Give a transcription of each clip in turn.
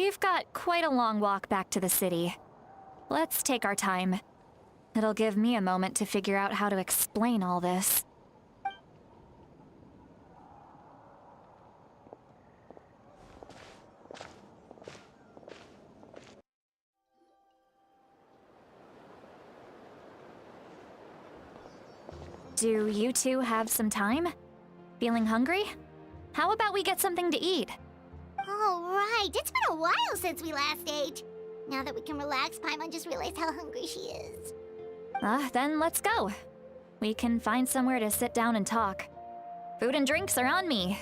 We've got quite a long walk back to the city. Let's take our time. It'll give me a moment to figure out how to explain all this. Do you two have some time? Feeling hungry? How about we get something to eat? Oh, right. It's been a while since we last ate. Now that we can relax, Paimon just realized how hungry she is. Then let's go. We can find somewhere to sit down and talk. Food and drinks are on me.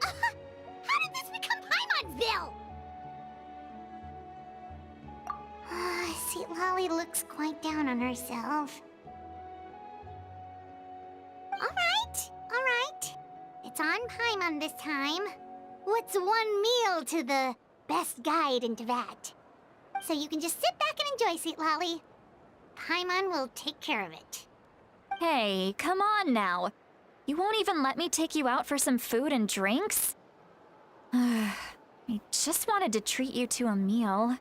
How did this become Paimonville? Citlali looks quite down on herself. All right. It's on Paimon this time. What's one meal to the best guide into that? So you can just sit back and enjoy, Citlali. Paimon will take care of it. Hey, come on now. You won't even let me take you out for some food and drinks? I just wanted to treat you to a meal.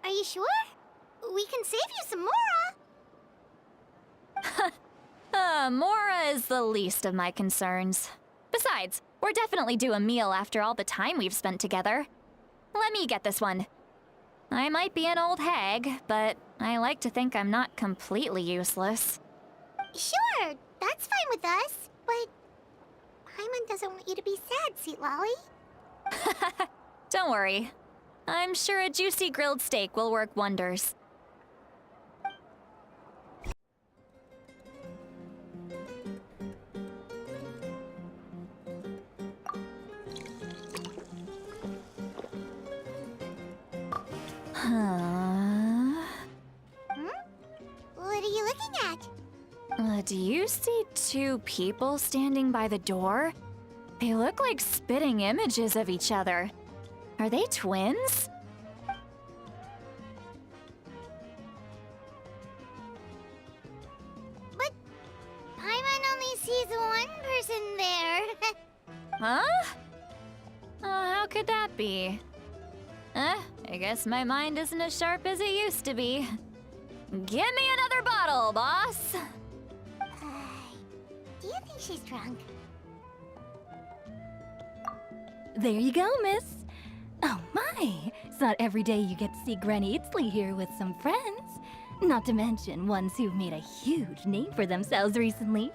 Are you sure? We can save you some Mora. Mora is the least of my concerns. Besides, we're definitely due a meal after all the time we've spent together. Let me get this one. I might be an old hag, but I like to think I'm not completely useless. Sure, that's fine with us, but Paimon doesn't want you to be sad, Citlali. Don't worry. I'm sure a juicy grilled steak will work wonders. What are you looking at? Do you see two people standing by the door? They look like spitting images of each other. Are they twins? But Paimon only sees one person there. Huh? How could that be? I guess my mind isn't as sharp as it used to be. Give me another bottle, boss! Do you think she's drunk? There you go, miss. Oh my! It's not every day you get to see Granny Citlali here with some friends. Not to mention ones who've made a huge name for themselves recently.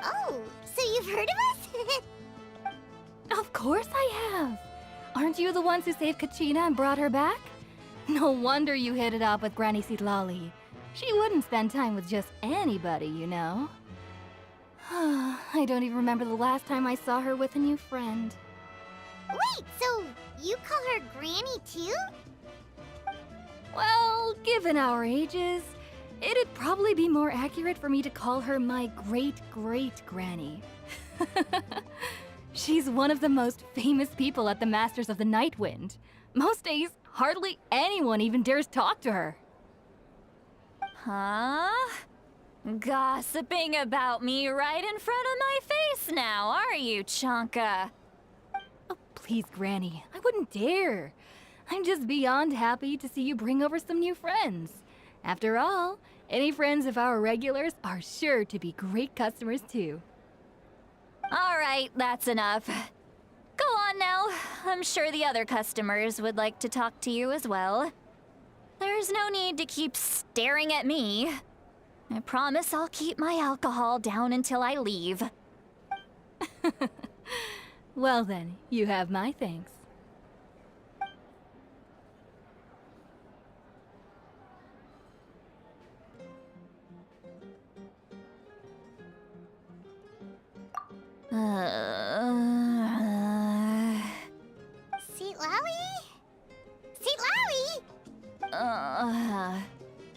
Oh, so you've heard of us? Of course I have! Aren't you the ones who saved Kachina and brought her back? No wonder you hit it off with Granny Citlali. She wouldn't spend time with just anybody, you know. I don't even remember the last time I saw her with a new friend. Wait, so you call her Granny too? Well, given our ages, it'd probably be more accurate for me to call her my great-great-granny. She's one of the most famous people at the Masters of the Nightwind. Most days, hardly anyone even dares talk to her. Huh? Gossiping about me right in front of my face now, are you, Chonka? Oh, please, Granny, I wouldn't dare. I'm just beyond happy to see you bring over some new friends. After all, any friends of our regulars are sure to be great customers too. All right, that's enough. Go on now. I'm sure the other customers would like to talk to you as well. There's no need to keep staring at me. I promise I'll keep my alcohol down until I leave. Well then, you have my thanks. Citlali? Citlali?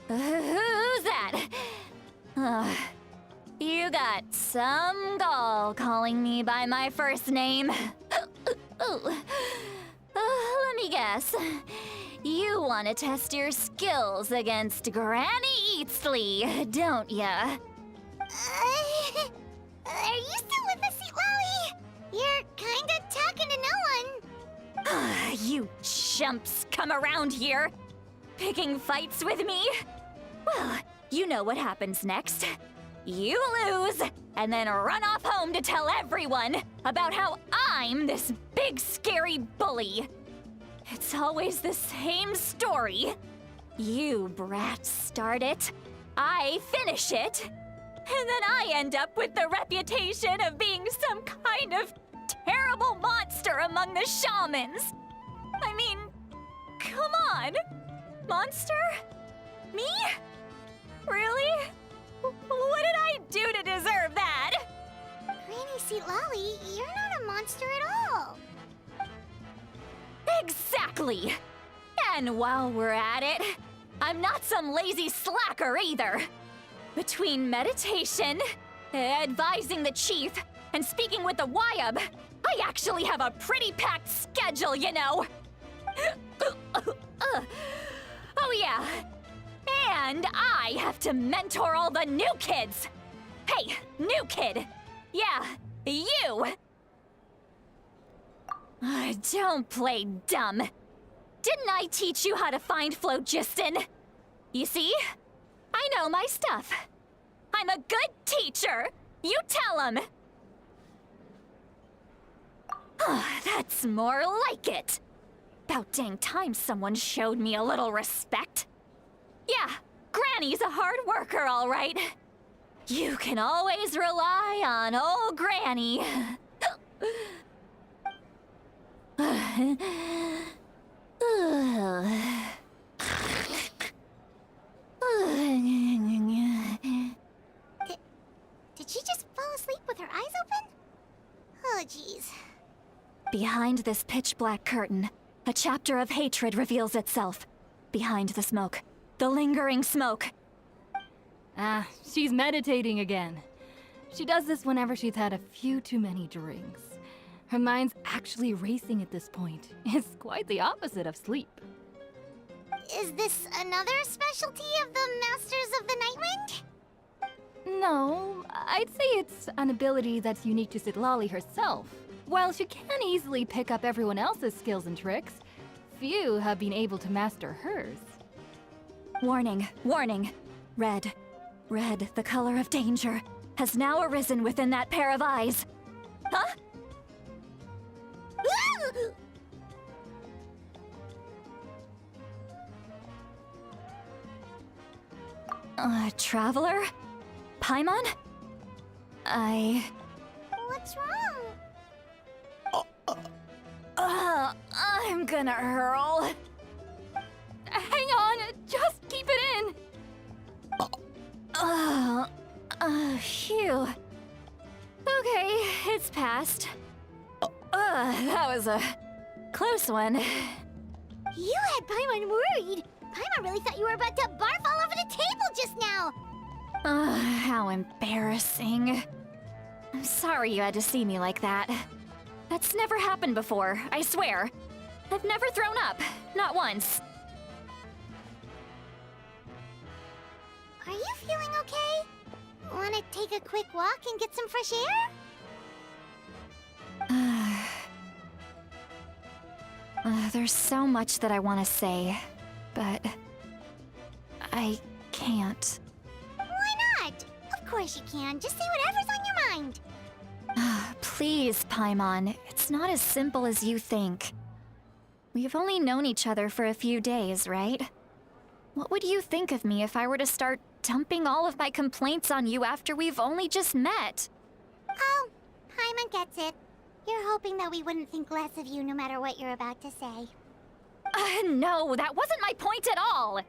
Who's that? You got some gall calling me by my first name. Let me guess. You want to test your skills against Granny Citlali, don't ya? Are you still with us, Citlali? You're kinda talking to no one. You chumps come around here, picking fights with me? Well, you know what happens next. You lose, and then run off home to tell everyone about how I'm this big scary bully. It's always the same story. You brats start it, I finish it, and then I end up with the reputation of being some kind of terrible monster among the shamans. I mean, come on. Monster? Me? Really? What did I do to deserve that? Granny Citlali, you're not a monster at all. Exactly! And while we're at it, I'm not some lazy slacker either. Between meditation, advising the chief, and speaking with the Wyab, I actually have a pretty packed schedule, you know! Oh yeah, and I have to mentor all the new kids! Hey, new kid! Yeah, you! Don't play dumb. Didn't I teach you how to find phlogiston? You see? I know my stuff. I'm a good teacher. You tell him. That's more like it. About dang time someone showed me a little respect. Yeah, Granny's a hard worker, all right. You can always rely on old Granny. Did she just fall asleep with her eyes open? Oh, jeez. Behind this pitch-black curtain, a chapter of hatred reveals itself. Behind the smoke. The lingering smoke. Ah, she's meditating again. She does this whenever she's had a few too many drinks. Her mind's actually racing at this point. It's quite the opposite of sleep. Is this another specialty of the Masters of the Nightwind? No, I'd say it's an ability that's unique to Citlali herself. While she can easily pick up everyone else's skills and tricks, few have been able to master hers. Warning, warning. Red. Red, the color of danger, has now arisen within that pair of eyes. Huh? Traveler? Paimon? What's wrong? I'm gonna hurl. Hang on, just keep it in! Phew. Okay, it's passed. That was a close one. You had Paimon worried. Paimon really thought you were about to barf all over the table just now. How embarrassing. I'm sorry you had to see me like that. That's never happened before, I swear. I've never thrown up, not once. Are you feeling okay? Wanna take a quick walk and get some fresh air? There's so much that I want to say, but I can't. Why not? Of course you can. Just say whatever's on your mind. Please, Paimon, it's not as simple as you think. We've only known each other for a few days, right? What would you think of me if I were to start dumping all of my complaints on you after we've only just met? Oh, Paimon gets it. You're hoping that we wouldn't think less of you no matter what you're about to say. No, that wasn't my point at all!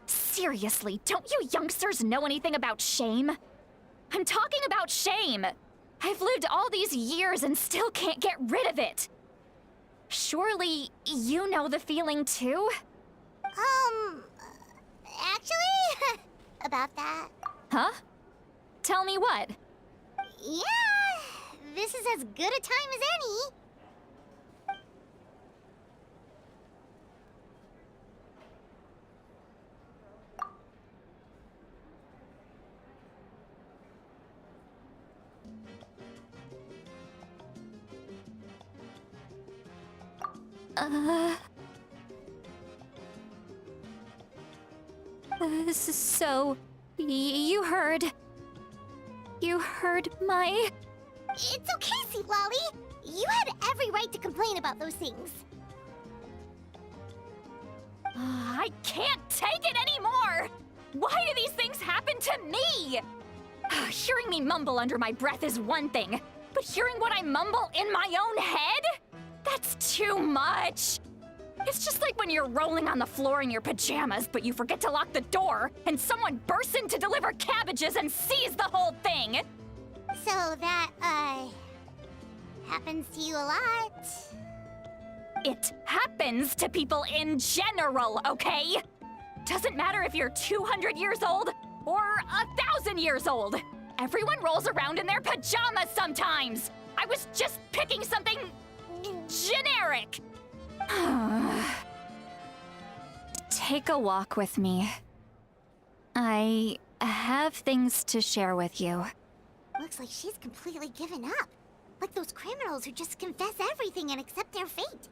Seriously, don't you youngsters know anything about shame? I'm talking about shame! I've lived all these years and still can't get rid of it! Surely, you know the feeling too? Actually, about that. Huh? Tell me what? Yeah, this is as good a time as any. So, you heard... You heard my... It's okay, Citlali. You had every right to complain about those things. I can't take it anymore! Why do these things happen to me? Hearing me mumble under my breath is one thing, but hearing what I mumble in my own head? That's too much! It's just like when you're rolling on the floor in your pajamas, but you forget to lock the door, and someone bursts in to deliver cabbages and sees the whole thing! So that, happens to you a lot? It happens to people in general, okay? Doesn't matter if you're 200 years old or 1,000 years old. Everyone rolls around in their pajamas sometimes. I was just picking something generic. Take a walk with me. I have things to share with you. Looks like she's completely given up. Like those criminals who just confess everything and accept their fate.